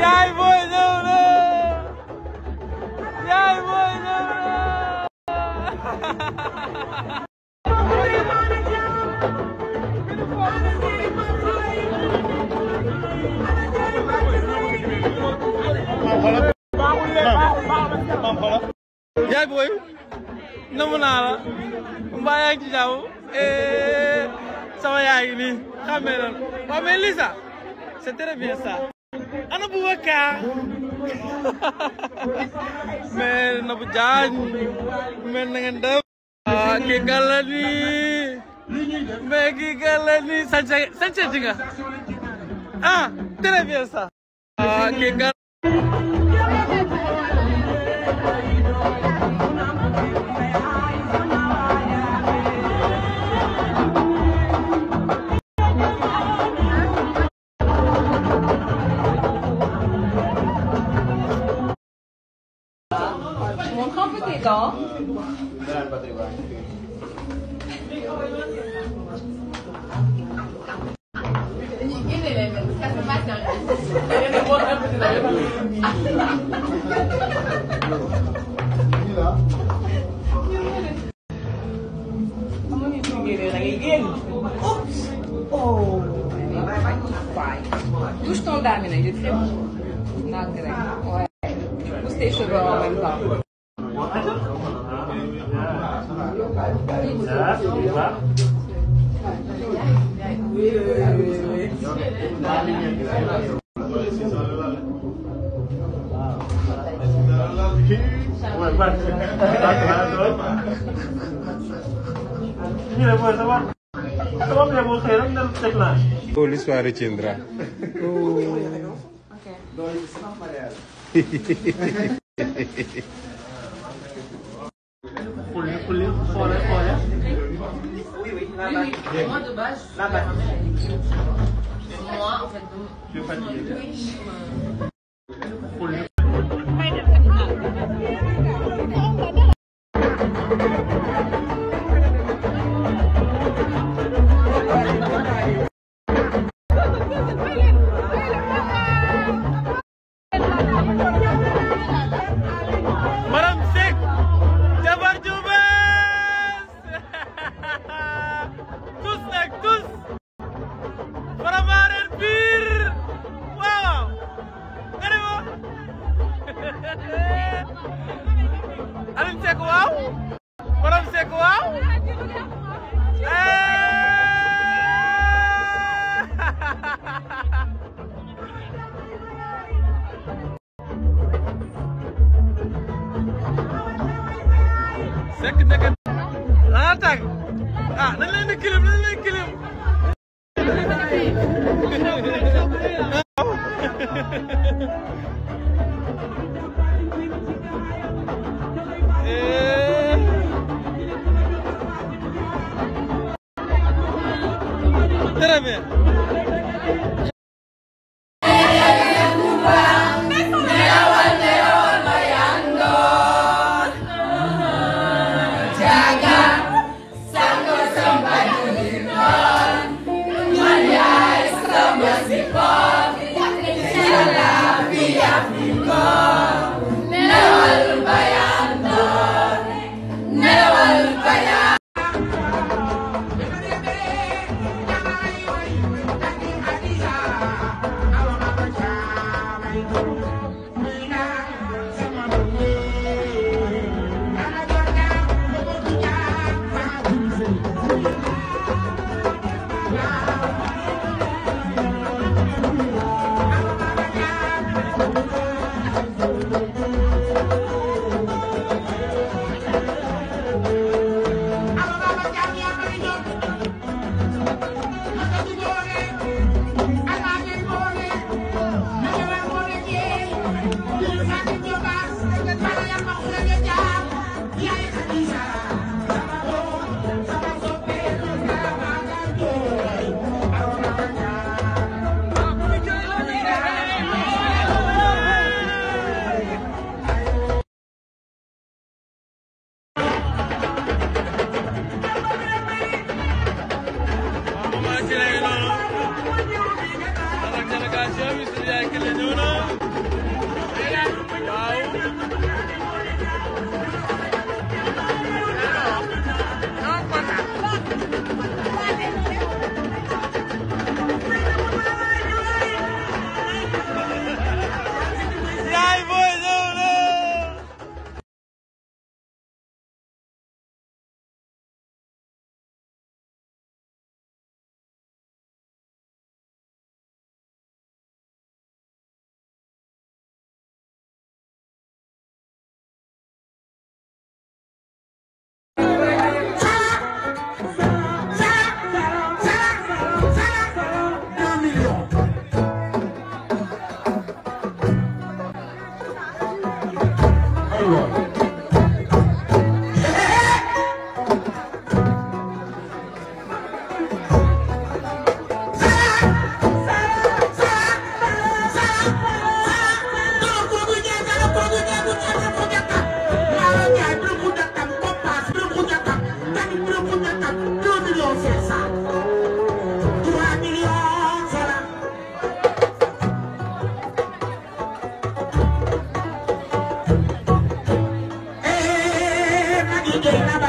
Yay, boy, no, no. Yaay boy namu naa la mbaa yaa ngi ci jàmm sama yaay ngi nii xamee na waaw mais Lisa c'est très bien ça ana Boubacar mais Nabou Diagne mais na ngeen def kii gàlla nii mais kii gàlla nii sañse ji nga très bien ça kii gàlla Montre un peu tes dents. Oh. Touche ton dame, il est très beau. Ouais. Pousse tes cheveux en même temps. Oh, l'histoire retiendra. Oh. Moi de base, là-bas. Moi, en fait, je fatigue. Madame Seck, jabar ju bees tous nag tous Faramareen biir waaw nga ne ma Alioune Seck waaw Madame Seck waaw Seck nekk laa tàgg ah dañ leen di kilim dañ leen kilim très bien. Hey,